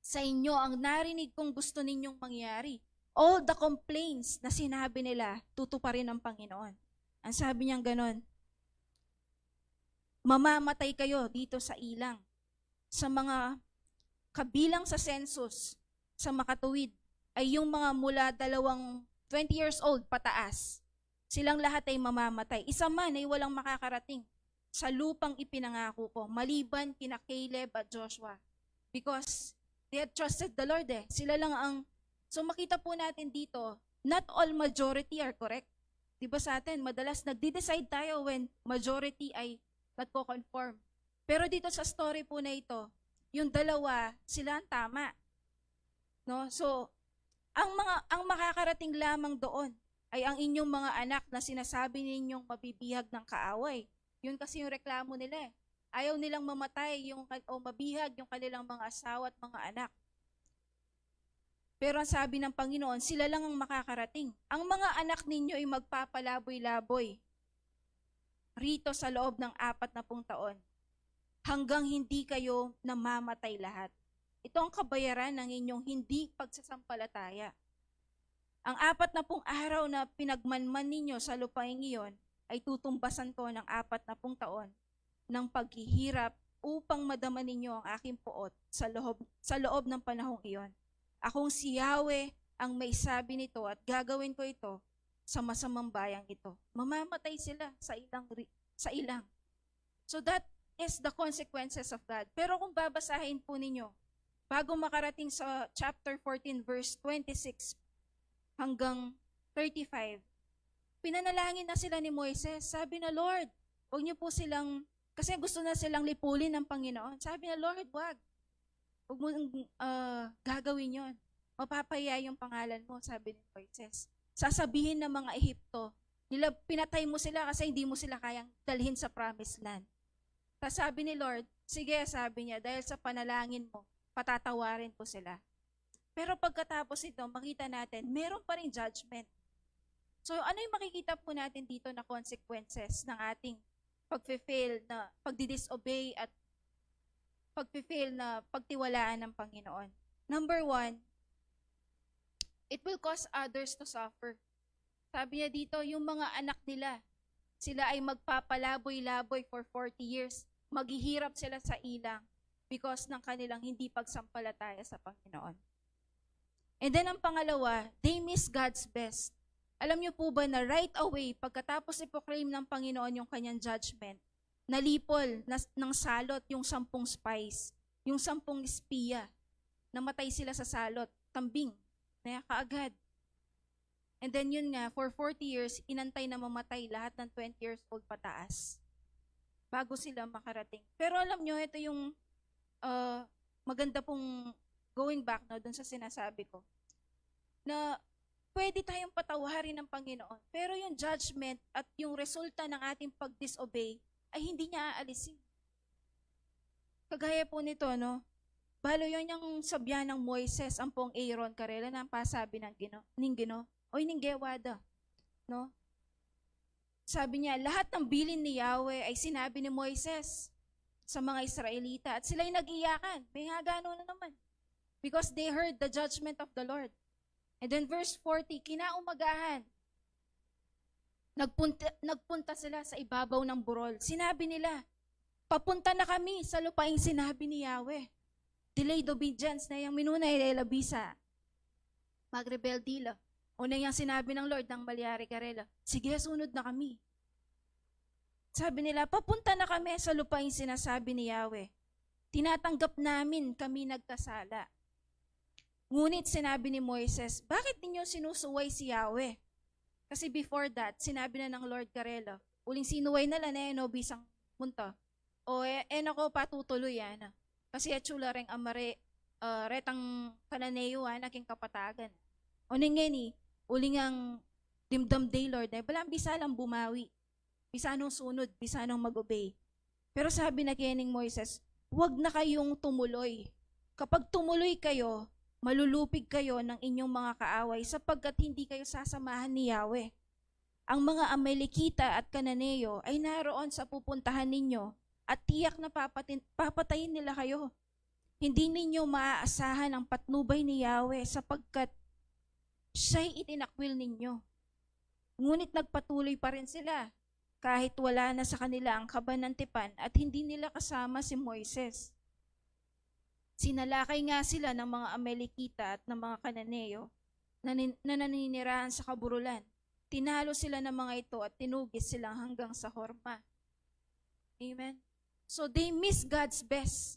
[SPEAKER 1] sa inyo ang narinig kong gusto ninyong mangyari. All the complaints na sinabi nila, tutuparin ng Panginoon. Ang sabi niyang ganon, mamamatay kayo dito sa ilang. Sa mga kabilang sa census, sa makatuwid, ay yung mga mula 20 years old pataas. Silang lahat ay mamamatay. Isa man ay walang makakarating sa lupang ipinangako ko, maliban kina Caleb at Joshua. Because they had trusted the Lord Sila lang ang, so makita po natin dito, not all majority are correct. Diba sa atin, madalas nagde-decide tayo when majority ay nagko-conform. Pero dito sa story po na ito, yung dalawa, sila ang tama. No? So, ang makakarating lamang doon ay ang inyong mga anak na sinasabi ninyong mabibihag ng kaaway. Yun kasi yung reklamo nila Ayaw nilang mamatay o mabihag yung kanilang mga asawa at mga anak. Pero ang sabi ng Panginoon, sila lang ang makakarating. Ang mga anak ninyo ay magpapalaboy-laboy rito sa loob ng 40 taon hanggang hindi kayo namamatay lahat. Ito ang kabayaran ng inyong hindi pagsasampalataya. Ang 40 araw na pinagmanman ninyo sa lupaing iyon ay tutumbasan ko ng 40 taon ng paghihirap upang madama ninyo ang aking puot sa loob ng panahong iyon. Akong si Yahweh ang may sabi nito at gagawin ko ito sa masamang bayang ito. Mamamatay sila sa ilang. So that is the consequences of God. Pero kung babasahin po ninyo, bago makarating sa chapter 14 verse 26 hanggang 35, pinanalangin na sila ni Moises. Sabi na, Lord, huwag niyo po silang, kasi gusto na silang lipulin ng Panginoon. Sabi na, Lord, huwag mo gagawin yon. Mapapaya yung pangalan mo, sabi ni Moises. Sasabihin ng mga Ehipto, pinatay mo sila kasi hindi mo sila kayang dalhin sa promised land. Tapos sabi ni Lord, sige, sabi niya, dahil sa panalangin mo, patatawarin ko sila. Pero pagkatapos ito, makita natin, meron pa rin judgment. So ano yung makikita po natin dito na consequences ng ating pag-fail na pagdi-disobey at pag-fail na pagtiwalaan ng Panginoon? Number 1, it will cause others to suffer. Sabi niya dito, yung mga anak nila, sila ay magpapalaboy-laboy for 40 years. Maghihirap sila sa ilang because ng kanilang hindi pagsampalataya sa Panginoon. And then ang pangalawa, they miss God's best. Alam niyo po ba na right away, pagkatapos iproclaim ng Panginoon yung kanyang judgment, nalipol ng salot yung 10 spies, yung 10 espiya, namatay sila sa salot, kambing, na kaagad. And then yun nga, for 40 years, inantay na mamatay lahat ng 20 years old pataas bago sila makarating. Pero alam nyo, ito yung maganda pong going back na dun sa sinasabi ko, na pwede tayong patawarin ng Panginoon, pero yung judgment at yung resulta ng ating pag-disobey ay hindi niya aalisin. Kagaya po nito, no? Balo yun yung sabyan ng Moises, ang pong Aaron karela na ang pasabi ng Gino, oy ninggewada, no? Sabi niya, lahat ng bilin ni Yahweh ay sinabi ni Moises sa mga Israelita at sila'y nag-iyakan. May nga gano'n na naman. Because they heard the judgment of the Lord. And then verse 40, kinaumagahan, nagpunta sila sa ibabaw ng burol. Sinabi nila, papunta na kami sa lupaing sinabi ni Yahweh. Delayed obedience na yung minuna ilabisa. Magrebeldila. Una yung sinabi ng Lord ng Malyari Karela, sige, sunod na kami. Sabi nila, papunta na kami sa lupaing sinasabi ni Yahweh. Tinatanggap namin kami nagkasala. Ngunit sinabi ni Moises, bakit ninyo sinusuway si Yahweh? Kasi before that, sinabi na ng Lord Karela, uling sinuway na lang no, bisang munta. O nako patutuloy yan. Kasi atchula rin amare, retang kananeo naking kapatagan. O ningeni, uling ang dimdam day Lord, balang bisa lang bumawi. Bisa nung sunod, bisa nung mag-obey. Pero sabi na kining Moises, huwag na kayong tumuloy. Kapag tumuloy kayo, malulupig kayo ng inyong mga kaaway sapagkat hindi kayo sasamahan ni Yahweh. Ang mga Amalekita at Kananeo ay naroon sa pupuntahan ninyo at tiyak na papatayin nila kayo. Hindi ninyo maaasahan ang patnubay ni Yahweh sapagkat siya'y itinakwil ninyo. Ngunit nagpatuloy pa rin sila kahit wala na sa kanila ang kabanantipan at hindi nila kasama si Moises. Sinalakay nga sila ng mga Amalekita at ng mga Kananeo na naninirahan sa kaburulan. Tinalo sila ng mga ito at tinugis silang hanggang sa Horma. Amen? So they miss God's best.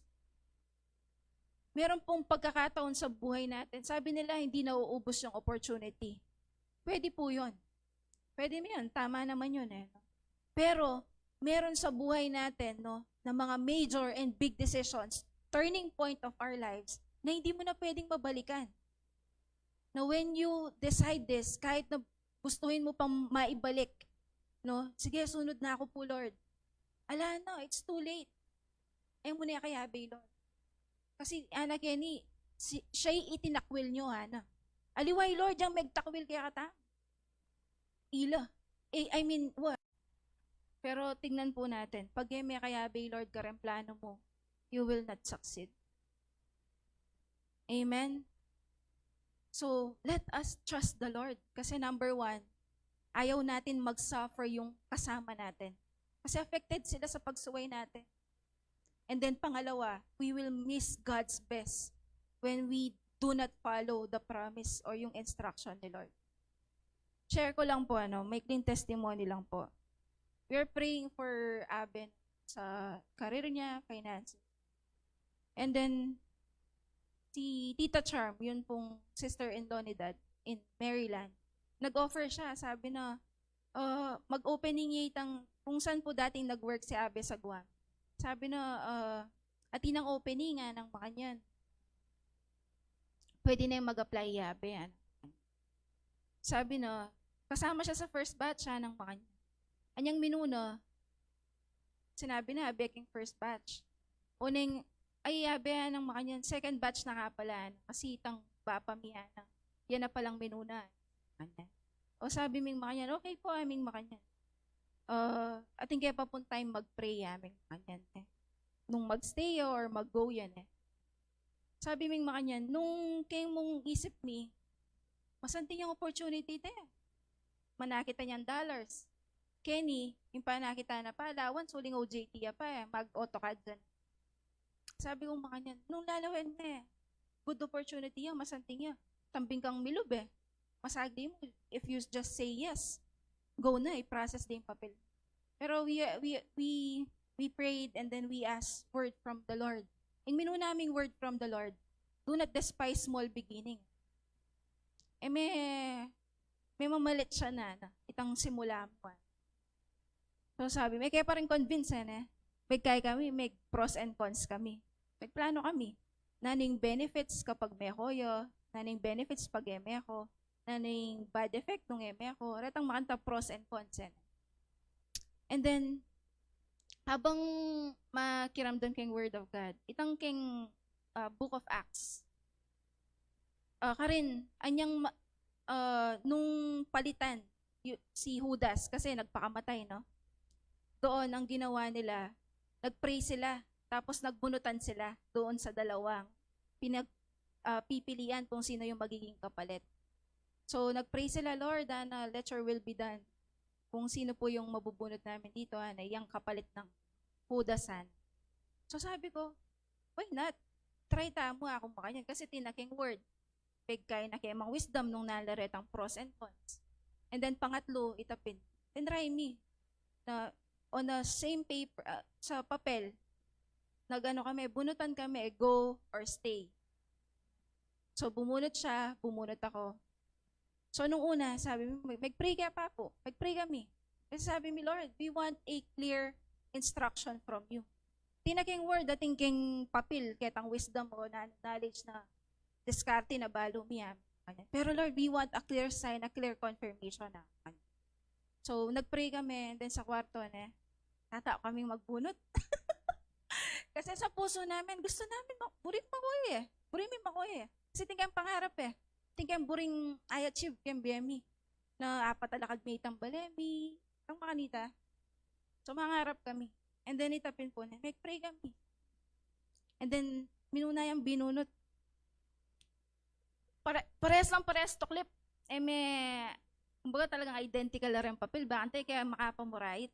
[SPEAKER 1] Meron pong pagkakataon sa buhay natin. Sabi nila hindi nauubos yung opportunity. Pwede po yun. Pwede mo yun. Tama naman yun. Pero meron sa buhay natin na mga major and big decisions, turning point of our lives, na hindi mo na pwedeng mabalikan. Na when you decide this, kahit na gustuhin mo pang maibalik, sige, sunod na ako po, Lord. Ala, no, it's too late. Ayaw mo na kayabe, Lord. Kasi, anak Kenny, siya'y itinakwil nyo, Aliway, Lord, yung megtakwil kaya kata. Ila. What? Pero tingnan po natin, pag may kayabe, Lord, karemplano mo, you will not succeed. Amen? So, let us trust the Lord. Kasi number 1, ayaw natin mag-suffer yung kasama natin. Kasi affected sila sa pagsuway natin. And then pangalawa, we will miss God's best when we do not follow the promise or yung instruction ni Lord. Share ko lang po, may clean testimony lang po. We are praying for Aben sa career niya, finances. And then, si Tita Charm, yun pong sister-in-law ni Dad in Maryland, nag-offer siya, sabi na, mag-opening yatang kung saan po dating nag-work si Abe sa Guam. Sabi na, atinang opening nga ng Makanyan. Pwede na yung mag-apply Abe. Sabi na, kasama siya sa first batch ng Makanyan. Anyang minuno, sinabi na, Abe king first batch. Uning, ay Abe ng Makanyan, second batch na nga pala. Kasi itang bapamihan. Yan na palang minuna. O sabi ming Makanyan, okay po aming Makanyan. Ating kaya papuntay mag-pray aming Makanyan. Nung mag-stay or mag-go yan. Sabi ming Makanyan, nung kayo mong isip mi, masanting yung opportunity manakita niyan dollars. Kenny, yung pa nakita na pa, lawan, suling OJT pa mag-AutoCAD dyan. Sabi ko Makanyan, nung lalawin good opportunity yan, masanting yan. Tambing kang milub masagdi mo, if you just say yes, go na, i-process din yung papel. Pero we prayed and then we asked word from the Lord. Yung minu naming word from the Lord, do not despise small beginning. May mamalit siya na itang simula mo. So sabi, may kaya pa rin convince may kaya kami, may pros and cons kami. May plano kami. Naning benefits kapag may hoyo, naning benefits pag ko, naning bad effect nung ko, retang makanta pros and cons. And then, habang makiramdam kang Word of God, itang kang Book of Acts, karin, anyang nung palitan, si Judas, kasi nagpakamatay, no? Doon, ang ginawa nila, nagpray sila, tapos nagbunutan sila doon sa dalawang pipilian kung sino yung magiging kapalit. So, nagpray sila, Lord, na let your will be done. Kung sino po yung mabubunot namin dito, yung kapalit ng Judasan. So, sabi ko, why not? Try tamo akong makanyan kasi tinaking word. Pagkay na kayamang wisdom nung nalaret ang pros and cons. And then, pangatlo, itapin. Then, try me. Na, on the same paper, sa papel, kami, bunutan kami, go or stay. So, bumunot siya, bumunot ako. So, nung una, sabi mo, mag-pray ka pa po. Mag-pray kami. Kasi sabi mi, Lord, we want a clear instruction from you. Tinaking word, dating king papel, ketang wisdom o knowledge na diskarte na balo miya. Pero Lord, we want a clear sign, a clear confirmation na. So, nag-pray kami, and then sa kwarto, tata kaming magbunot. Kasi sa puso namin, gusto namin, buring makoy Buring mi makoy Kasi tingkang pangarap tingkang buring I achieve kem BME na apat alakad may tambalemi, ang makanita. So, mangarap kami. And then, itapin po mag-pray kami. And then, minuna yung binunot. Parehas tuklip. Kumbaga talagang identical na rin papel. Bakante, kaya makapamurait.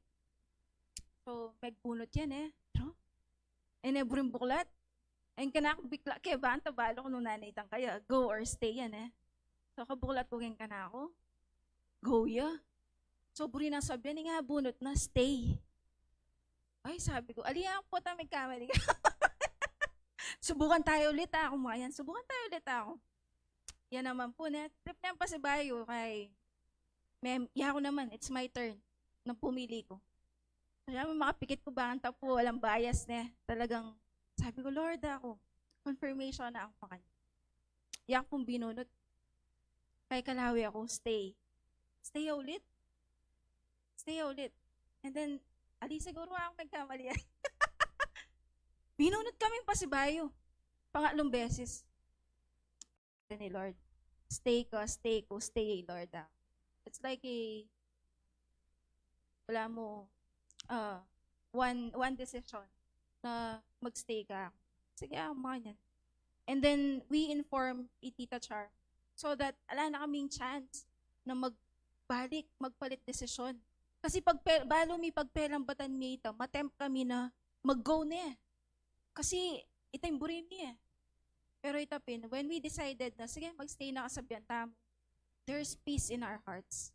[SPEAKER 1] So, magbunot yan buring buklat. Ayun bikla, kaya ba ang tabalo ko nung nanaytang kaya, go or stay yan So, kabuklat ko kayong ako, go So, buri na sabi nga bunot na, stay. Ay, sabi ko, aliyan po may kamali ka. Subukan tayo ulit ako mga yan. Subukan tayo ulit ako. Yan naman po trip na pa si Bayo kay, ko naman, it's my turn, nang pumili ko. Kaya makapikit ko ba ang tapo, walang bias Talagang, sabi ko, Lord ako, confirmation na ako pa kanya. Yak pong binunot. Kay kalawi ako, stay. Stay ulit. And then, siguro ako nagkamali. Binunot kami pa si Bayo. Pangatlong beses. Ni Lord, stay, Lord. It's like wala mo, one decision na magstay ka. Sige, mga yan. And then, we inform Tita Char so that ala na kaming chance na magpalit desisyon. Kasi balo mi pagpelang batan mi ito, matempt kami na mag-go Kasi itimburi niya. Pero itapin, when we decided na, sige, magstay na kasabihan tamo, there's peace in our hearts.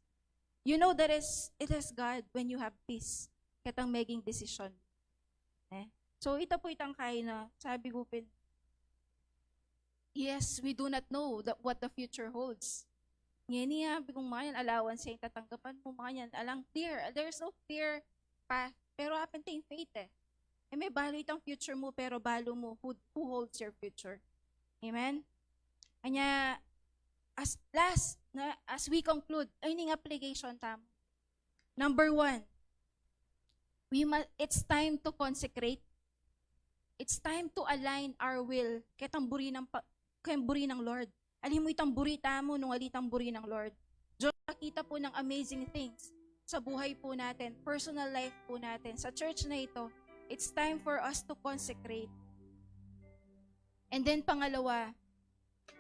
[SPEAKER 1] You know that it is God when you have peace. Katang making decision. So ito po itang kaya na, sabi ko pin, yes, we do not know what the future holds. Ngayon niya, kung mga yan, allowance siya yung tatanggapan mo, mga yan, alang clear. There's no clear path. Pero happen tayong faith may balo itang future mo, pero balo mo, who holds your future? Amen? Kanya, as we conclude, ay ning application tam. Number 1, it's time to consecrate. It's time to align our will kay tamburi ng Lord. Alim mo itang burita mo nung alitang buri ng Lord. Diyos, nakita po ng amazing things sa buhay po natin, personal life po natin, sa church na ito. It's time for us to consecrate. And then pangalawa,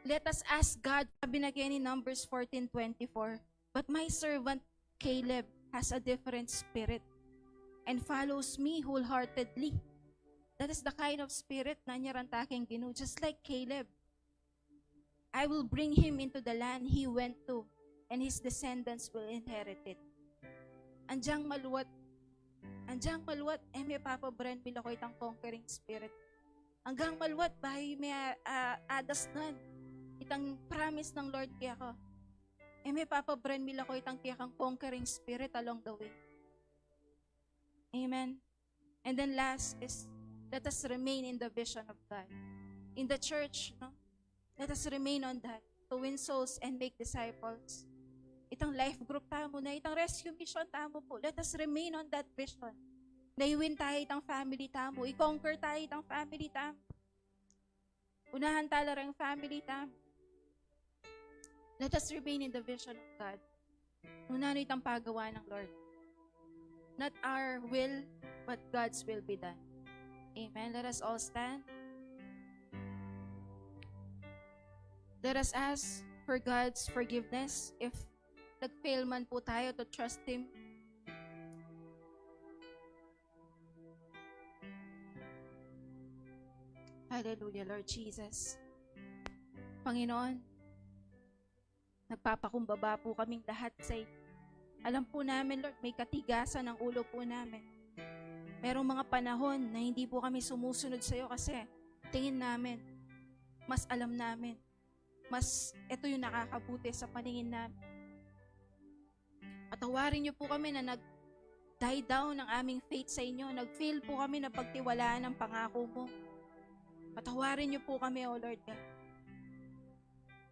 [SPEAKER 1] let us ask God, sabi na kaya ni Numbers 14:24, but my servant Caleb has a different spirit and follows me wholeheartedly. That is the kind of spirit na nyarantaking Ginoo, just like Caleb. I will bring him into the land he went to, and his descendants will inherit it. Anjang maluwat, may Papa Brand bila ko itang conquering spirit. Hanggang maluwat, bahay may adas nan. Itang promise ng Lord kaya ko. May Papa Brand bila ko itang kaya kang conquering spirit along the way. Amen. And then last is, let us remain in the vision of God. In the church, no? Let us remain on that, to win souls and make disciples. Itang life group tamo na, itang rescue mission tamo po. Let us remain on that vision. Na-win tayo itang family tamo, i-conquer tayo itang family tamo. Unahan tala rin family tamo. Let us remain in the vision of God. Unahan itang pagawa ng Lord. Not our will, but God's will be done. Amen. Let us all stand. Let us ask for God's forgiveness if nag-fail man po tayo to trust Him. Hallelujah, Lord Jesus. Panginoon, nagpapakumbaba po kaming lahat sa inyo. Alam po namin, Lord, may katigasan ng ulo po namin. Merong mga panahon na hindi po kami sumusunod sa iyo kasi tingin namin, mas alam namin, mas ito yung nakakabuti sa paningin namin. Patawarin niyo po kami na nag-die down ang aming faith sa inyo. Nag-fail po kami na pagtiwalaan ang pangako mo. Patawarin niyo po kami, O Lord God,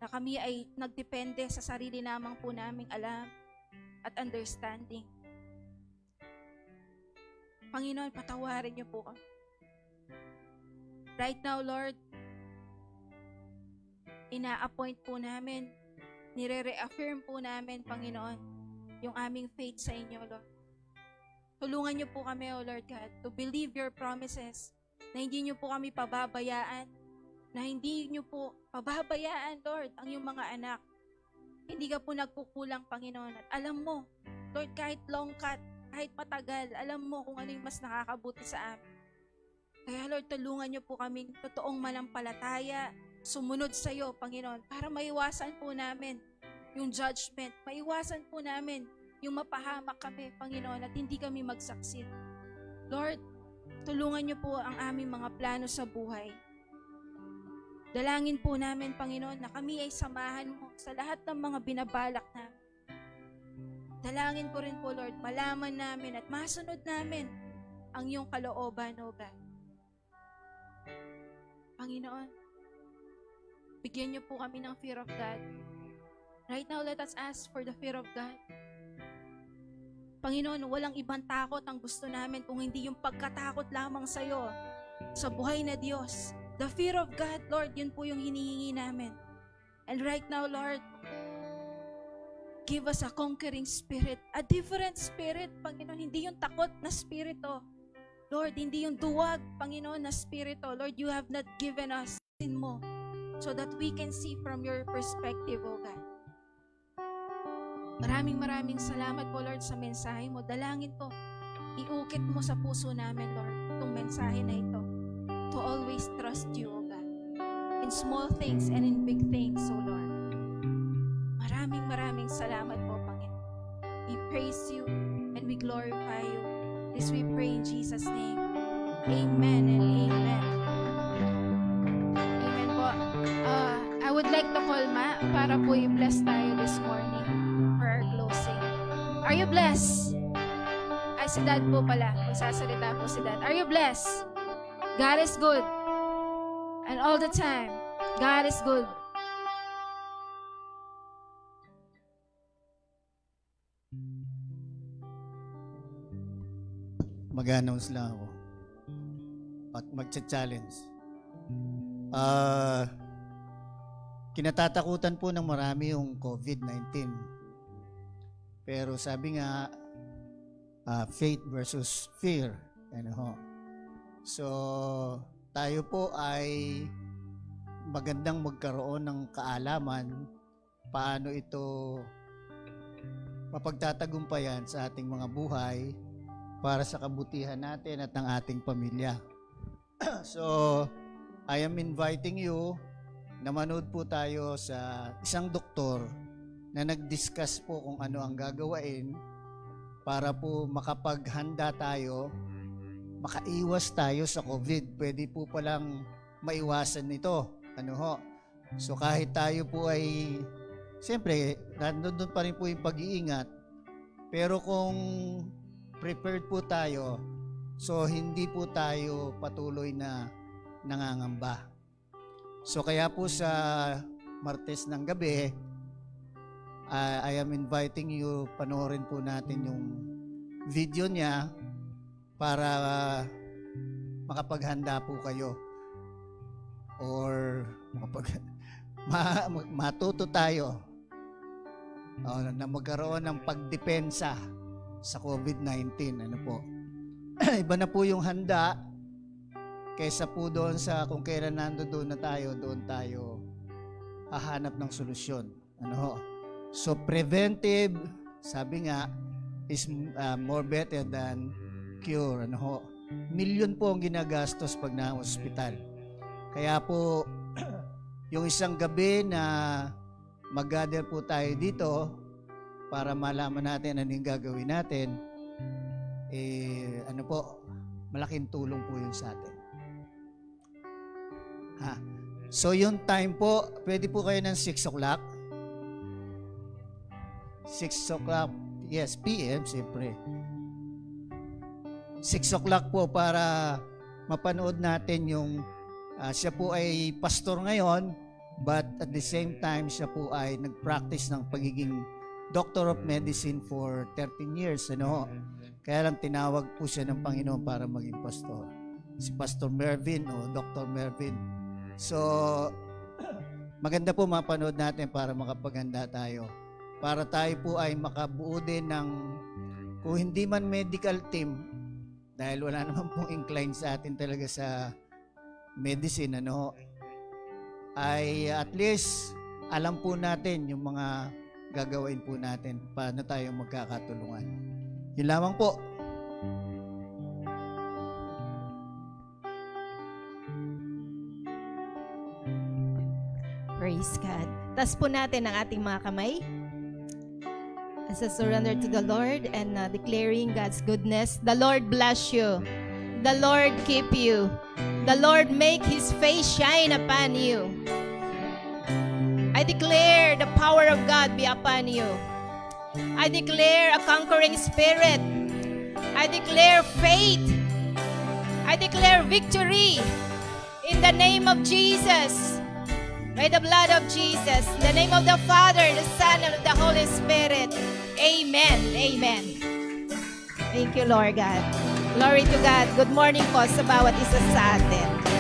[SPEAKER 1] na kami ay nagdepende sa sarili lamang po naming alam at understanding. Panginoon, patawarin niyo po kami. Right now, Lord, ina-appoint po namin, nire-reaffirm po namin, Panginoon, yung aming faith sa inyo, Lord. Tulungan niyo po kami, O Lord God, to believe your promises, na hindi niyo po kami pababayaan, na hindi niyo po pababayaan, Lord, ang iyong mga anak. Hindi ka po nagkukulang, Panginoon. At alam mo, Lord, kahit long cut, kahit matagal, alam mo kung ano yung mas nakakabuti sa amin. Kaya, Lord, tulungan niyo po kaming totoong manampalataya, sumunod sa iyo, Panginoon, para maiwasan po namin yung judgment, maiwasan po namin yung mapahamak kami, Panginoon, at hindi kami magsaksit. Lord, tulungan niyo po ang aming mga plano sa buhay. Dalangin po namin, Panginoon, na kami ay samahan mo sa lahat ng mga binabalak namin. Dalangin ko rin po, Lord, malaman namin at masunod namin ang iyong kalooban, O God. Panginoon, bigyan niyo po kami ng fear of God. Right now, let us ask for the fear of God. Panginoon, walang ibang takot ang gusto namin kung hindi yung pagkatakot lamang sa iyo, sa buhay na Diyos. The fear of God, Lord, yun po yung hinihingi namin. And right now, Lord, give us a conquering spirit, a different spirit, Panginoon. Hindi yung takot na spirito. Lord, hindi yung duwag, Panginoon, na spirito. Lord, you have not given us sin mo so that we can see from your perspective, O God. Maraming salamat po, Lord, sa mensahe mo. Dalangin ko, iukit mo sa puso namin, Lord, itong mensahe na ito. to always trust you, O God, in small things and in big things, O Lord. Maraming salamat po, Panginoon. We praise you and we glorify you. This we pray in Jesus' name. Amen and amen. Amen po. I would like to call Ma para po i-bless tayo this morning for our closing. Are you blessed? Ay, si Dad po pala. Magsasalita po si Dad. Are you blessed? God is good. And all the time, God is good.
[SPEAKER 2] Mag-announce lang ako at mag-challenge. Kinatatakutan po ng marami yung COVID-19. Pero sabi nga, faith versus fear. Ano ho? So, tayo po ay magandang magkaroon ng kaalaman paano ito mapagtatagumpayan sa ating mga buhay para sa kabutihan natin at ng ating pamilya. So, I am inviting you na manood po tayo sa isang doktor na nag-discuss po kung ano ang gagawain para po makapaghanda tayo, makaiwas tayo sa COVID. Pwede po palang maiwasan nito. Ano ho? So kahit tayo po ay, siyempre, nandun pa rin po yung pag-iingat. Pero kung prepared po tayo, so hindi po tayo patuloy na nangangamba. So kaya po sa Martes ng gabi, I am inviting you, panoorin po natin yung video niya para makapaghanda po kayo or matuto tayo na magkaroon ng pagdepensa sa COVID-19. Ano po? Iba na po yung handa kaysa po doon sa kung kailan doon na tayo, doon tayo hahanap ng solusyon. Ano ho? So preventive, sabi nga, is more better than cure. Ano ho? Milyon po ang ginagastos pag na-hospital. Kaya po, yung isang gabi na mag-gather po tayo dito para malaman natin ano yung gagawin natin, malaking tulong po yun sa atin. So yung time po, pwede po kayo ng 6 o'clock. 6 o'clock, yes, PM, siyempre. 6 o'clock po para mapanood natin yung, siya po ay pastor ngayon, but at the same time, siya po ay nag-practice ng pagiging Doctor of Medicine for 13 years. Ano? Kaya lang tinawag po siya ng Panginoon para maging pastor. Si Pastor Mervin o Dr. Mervin. So, maganda po mapanood natin para makapaghanda tayo. Para tayo po ay makabuo din ng, kung hindi man medical team, dahil wala naman pong incline sa atin talaga sa medicine, ay at least alam po natin yung mga gagawin po natin paano tayo magkakatulungan. Yun lamang po.
[SPEAKER 3] Praise God. Taas po natin ang ating mga kamay as a surrender to the Lord and declaring God's goodness. The Lord bless you. The Lord keep you. The Lord make His face shine upon you. I declare the power of God be upon you. I declare a conquering spirit. I declare faith. I declare victory in the name of Jesus. By the blood of Jesus, in the name of the Father, the Son, and the Holy Spirit. Amen. Amen. Thank you, Lord God. Glory to God. Good morning po sa bawat isa sa atin.